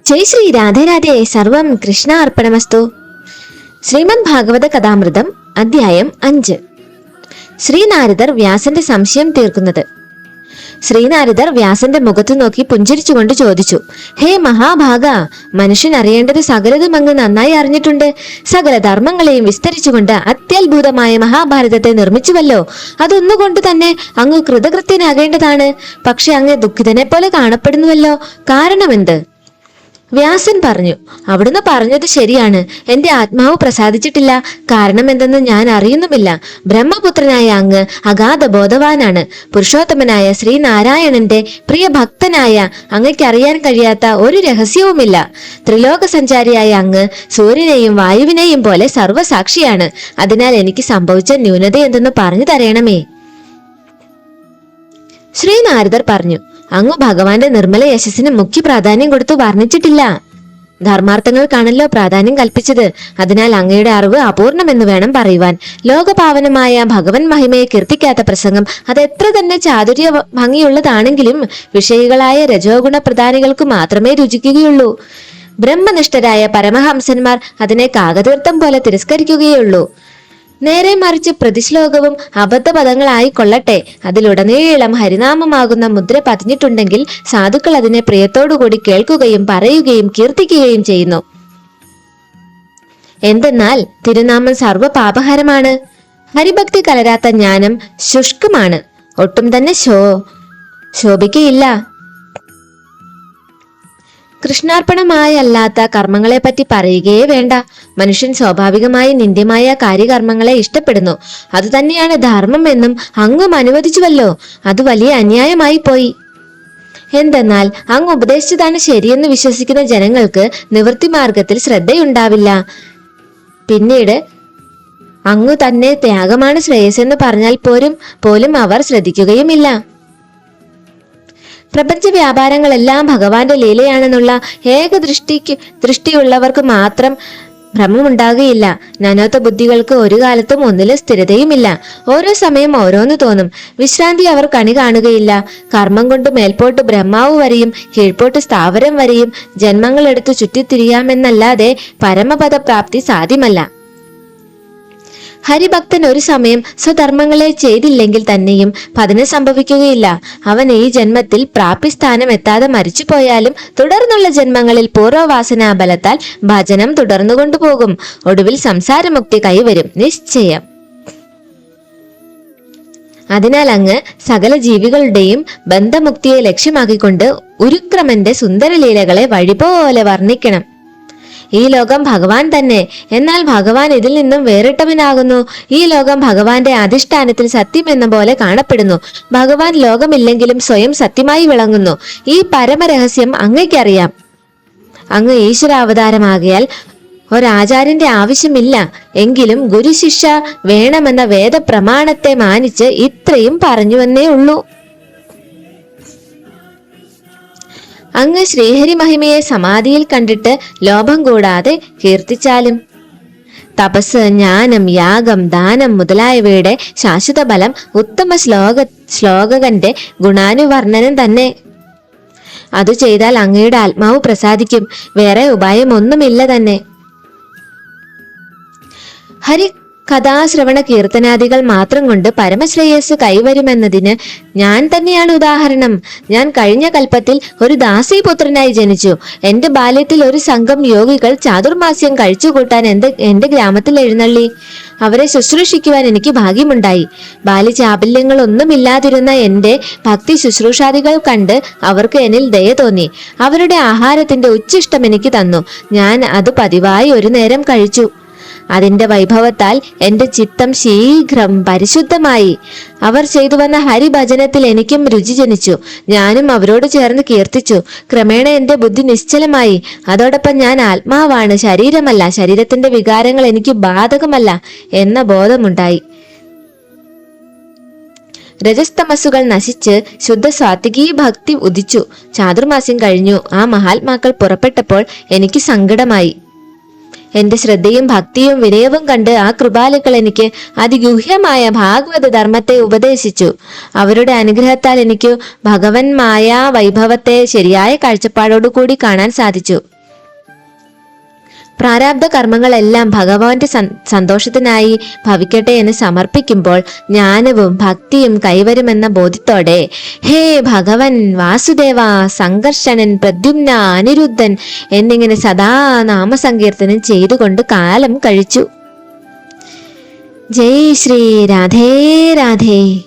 ജയ് ശ്രീ രാധേ രാധേ. സർവം കൃഷ്ണ അർപ്പണമസ്തു. ശ്രീമദ് ഭാഗവത കഥാമൃതം അധ്യായം 5. ശ്രീനാരദർ വ്യാസന്റെ സംശയം തീർക്കുന്നത്. ശ്രീനാരദർ വ്യാസന്റെ മുഖത്ത് നോക്കി പുഞ്ചിരിച്ചുകൊണ്ട് ചോദിച്ചു, ഹേ മഹാഭാഗ, മനുഷ്യൻ അറിയേണ്ടത് സകലതും അങ്ങ് നന്നായി അറിഞ്ഞിട്ടുണ്ട്. സകല ധർമ്മങ്ങളെയും വിസ്തരിച്ചുകൊണ്ട് അത്യത്ഭുതമായ മഹാഭാരതത്തെ നിർമ്മിച്ചുവല്ലോ. അതൊന്നുകൊണ്ട് തന്നെ അങ്ങ് കൃതകൃത്യനാകേണ്ടതാണ്. പക്ഷെ അങ്ങ് ദുഃഖിതനെ പോലെ കാണപ്പെടുന്നുവല്ലോ. കാരണമെന്ത്? വ്യാസൻ പറഞ്ഞു, അവിടുന്ന് പറഞ്ഞത് ശരിയാണ്. എന്റെ ആത്മാവ് പ്രസാദിച്ചിട്ടില്ല. കാരണം എന്തെന്ന് ഞാൻ അറിയുന്നുമില്ല. ബ്രഹ്മപുത്രനായ അങ്ങ് അഗാധ ബോധവാനാണ്. പുരുഷോത്തമനായ ശ്രീനാരായണന്റെ പ്രിയ ഭക്തനായ അങ്ങയ്ക്ക് അറിയാൻ കഴിയാത്ത ഒരു രഹസ്യവുമില്ല. ത്രിലോക സഞ്ചാരിയായ അങ്ങ് സൂര്യനെയും വായുവിനെയും പോലെ സർവസാക്ഷിയാണ്. അതിനാൽ എനിക്ക് സംഭവിച്ച ന്യൂനത എന്തെന്ന് പറഞ്ഞു തരണമേ. ശ്രീനാരദർ പറഞ്ഞു, അങ്ങ് ഭഗവാന്റെ നിർമ്മല യശസ്സിന് മുഖ്യ പ്രാധാന്യം കൊടുത്തു വർണ്ണിച്ചിട്ടില്ല. ധർമാർത്ഥങ്ങൾക്കാണല്ലോ പ്രാധാന്യം കൽപ്പിച്ചത്. അതിനാൽ അങ്ങയുടെ അറിവ് അപൂർണമെന്ന് വേണം പറയുവാൻ. ലോകപാവനമായ ഭഗവൻ മഹിമയെ കീർത്തിക്കാത്ത പ്രസംഗം അത് എത്ര തന്നെ ചാതുര്യ ഭംഗിയുള്ളതാണെങ്കിലും വിഷയികളായ രജോഗുണ പ്രധാനികൾക്ക് മാത്രമേ രുചിക്കുകയുള്ളൂ. ബ്രഹ്മനിഷ്ഠരായ പരമഹംസന്മാർ അതിനെ കാകതീർത്ഥം പോലെ തിരസ്കരിക്കുകയുള്ളൂ. നേരെ മറിച്ച് പ്രതിശ്ലോകവും അബദ്ധപദങ്ങളായി കൊള്ളട്ടെ, അതിലുടനീളം ഹരിനാമമാകുന്ന മുദ്ര പതിഞ്ഞിട്ടുണ്ടെങ്കിൽ സാധുക്കൾ അതിനെ പ്രിയത്തോടുകൂടി കേൾക്കുകയും പറയുകയും കീർത്തിക്കുകയും ചെയ്യുന്നു. എന്തെന്നാൽ തിരുനാമം സർവപാപഹരമാണ്. ഹരിഭക്തി കലരാത്ത ജ്ഞാനം ശുഷ്കമാണ്, ഒട്ടും തന്നെ ശോഭിക്കയില്ല. കൃഷ്ണാർപ്പണമായല്ലാത്ത കർമ്മങ്ങളെപ്പറ്റി പറയുകയേ വേണ്ട. മനുഷ്യൻ സ്വാഭാവികമായി നിന്ദ്യമായ കാര്യകർമ്മങ്ങളെ ഇഷ്ടപ്പെടുന്നു. അതുതന്നെയാണ് ധർമ്മം എന്നും അങ്ങും അനുവദിച്ചുവല്ലോ. അത് വലിയ അന്യായമായി പോയി. എന്തെന്നാൽ അങ്ങ് ഉപദേശിച്ചതാണ് ശരിയെന്ന് വിശ്വസിക്കുന്ന ജനങ്ങൾക്ക് നിവൃത്തി മാർഗത്തിൽ ശ്രദ്ധയുണ്ടാവില്ല. പിന്നീട് അങ്ങു തന്നെ ത്യാഗമാണ് ശ്രേയസ്സെന്ന് പറഞ്ഞാൽ പോലും അവർ ശ്രദ്ധിക്കുകയുമില്ല. പ്രപഞ്ച വ്യാപാരങ്ങളെല്ലാം ഭഗവാന്റെ ലീലയാണെന്നുള്ള ദൃഷ്ടിയുള്ളവർക്ക് മാത്രം ഭ്രമമുണ്ടാകുകയില്ല. നനോത്ത ബുദ്ധികൾക്ക് ഒരു കാലത്തും ഒന്നിലും സ്ഥിരതയുമില്ല. ഓരോ സമയം ഓരോന്ന് തോന്നും. വിശ്രാന്തി അവർ കണി കാണുകയില്ല. കർമ്മം കൊണ്ട് മേൽപോട്ട് ബ്രഹ്മാവ് വരെയും കീഴ്പോട്ട് സ്ഥാവരം വരെയും ജന്മങ്ങളെടുത്ത് ചുറ്റിത്തിരിയാമെന്നല്ലാതെ പരമപദ പ്രാപ്തി സാധ്യമല്ല. ഹരിഭക്തൻ ഒരു സമയം സ്വധർമ്മങ്ങളെ ചെയ്തില്ലെങ്കിൽ തന്നെയും പതനം സംഭവിക്കുകയില്ല. അവൻ ഈ ജന്മത്തിൽ പ്രാപ്യസ്ഥാനം എത്താതെ മരിച്ചു പോയാലും തുടർന്നുള്ള ജന്മങ്ങളിൽ പൂർവ്വവാസനാ ബലത്താൽ ഭജനം തുടർന്നുകൊണ്ടുപോകും. ഒടുവിൽ സംസാരമുക്തി കൈവരും നിശ്ചയം. അതിനാൽ അങ്ങ് സകല ജീവികളുടെയും ബന്ധമുക്തിയെ ലക്ഷ്യമാക്കിക്കൊണ്ട് ഉരുക്രമന്റെ സുന്ദരലീലകളെ വഴിപോലെ വർണ്ണിക്കണം. ഈ ലോകം ഭഗവാൻ തന്നെ, എന്നാൽ ഭഗവാൻ ഇതിൽ നിന്നും വേറിട്ടവനാകുന്നു. ഈ ലോകം ഭഗവാന്റെ അധിഷ്ഠാനത്തിൽ സത്യം എന്ന പോലെ കാണപ്പെടുന്നു. ഭഗവാൻ ലോകമില്ലെങ്കിലും സ്വയം സത്യമായി വിളങ്ങുന്നു. ഈ പരമരഹസ്യം അങ്ങയ്ക്കറിയാം. അങ്ങ് ഈശ്വരാവതാരമാകിയാൽ ഒരാചാര്യന്റെ ആവശ്യമില്ല. എങ്കിലും ഗുരുശിഷ്യ വേണമെന്ന വേദപ്രമാണത്തെ മാനിച്ച് ഇത്രയും പറഞ്ഞുവെന്നേ ഉള്ളൂ. അങ്ങ് ശ്രീഹരി മഹിമയെ സമാധിയിൽ കണ്ടിട്ട് ലോഭം കൂടാതെ കീർത്തിച്ചാലും തപസ്, ജ്ഞാനം, യാഗം, ദാനം മുതലായവയുടെ ശാശ്വത ഫലം ഉത്തമ ശ്ലോകന്റെ ഗുണാനുവർണ്ണനം തന്നെ. അത് ചെയ്താൽ അങ്ങയുടെ ആത്മാവ് പ്രസാദിക്കും. വേറെ ഉപായമൊന്നുമില്ല തന്നെ. ഹരി കഥാശ്രവണ കീർത്തനാദികൾ മാത്രം കൊണ്ട് പരമശ്രേയസ് കൈവരുമെന്നതിന് ഞാൻ തന്നെയാണ് ഉദാഹരണം. ഞാൻ കഴിഞ്ഞ കൽപ്പത്തിൽ ഒരു ദാസീപുത്രനായി ജനിച്ചു. എന്റെ ബാല്യത്തിൽ ഒരു സംഘം യോഗികൾ ചാതുർമാസ്യം കഴിച്ചുകൂട്ടാൻ എന്റെ ഗ്രാമത്തിൽ എഴുന്നള്ളി. അവരെ ശുശ്രൂഷിക്കുവാൻ എനിക്ക് ഭാഗ്യമുണ്ടായി. ബാല്യചാബല്യങ്ങളൊന്നുമില്ലാതിരുന്ന എന്റെ ഭക്തി ശുശ്രൂഷാദികൾ കണ്ട് അവർക്ക് എന്നിൽ ദയ തോന്നി. അവരുടെ ആഹാരത്തിന്റെ ഉച്ഛിഷ്ടം എനിക്ക് തന്നു. ഞാൻ അത് പതിവായി ഒരു നേരം കഴിച്ചു. അതിന്റെ വൈഭവത്താൽ എന്റെ ചിത്തം ശീഘ്രം പരിശുദ്ധമായി. അവർ ചെയ്തു വന്ന ഹരിഭജനത്തിൽ എനിക്കും രുചി ജനിച്ചു. ഞാനും അവരോട് ചേർന്ന് കീർത്തിച്ചു. ക്രമേണ എന്റെ ബുദ്ധി നിശ്ചലമായി. അതോടൊപ്പം ഞാൻ ആത്മാവാണ്, ശരീരമല്ല. ശരീരത്തിന്റെ വികാരങ്ങൾ എനിക്ക് ബാധകമല്ല എന്ന ബോധമുണ്ടായി. രജസ്തമസ്സുകൾ നശിച്ച് ശുദ്ധ സാത്വികീ ഭക്തി ഉദിച്ചു. ചാതുർമാസ്യം കഴിഞ്ഞു. ആ മഹാത്മാക്കൾ പുറപ്പെട്ടപ്പോൾ എനിക്ക് സങ്കടമായി. എന്റെ ശ്രദ്ധയും ഭക്തിയും വിനയവും കണ്ട് ആ കൃപാലുക്കൾ എനിക്ക് അതിഗുഹ്യമായ ഭാഗവത ധർമ്മത്തെ ഉപദേശിച്ചു. അവരുടെ അനുഗ്രഹത്താൽ എനിക്ക് ഭഗവൻ മായാ വൈഭവത്തെ ശരിയായ കാഴ്ചപ്പാടോടുകൂടി കാണാൻ സാധിച്ചു. പ്രാരാബ്ധ കർമ്മങ്ങളെല്ലാം ഭഗവാന്റെ സന്തോഷത്തിനായി ഭവിക്കട്ടെ എന്ന് സമർപ്പിക്കുമ്പോൾ ജ്ഞാനവും ഭക്തിയും കൈവരുമെന്ന ബോധ്യത്തോടെ ഹേ ഭഗവൻ വാസുദേവ, സംഘർഷണൻ, പ്രദ്യുമ്ന, അനിരുദ്ധൻ എന്നിങ്ങനെ സദാ നാമസങ്കീർത്തനം ചെയ്തുകൊണ്ട് കാലം കഴിച്ചു. ജയ് ശ്രീ രാധേ രാധേ.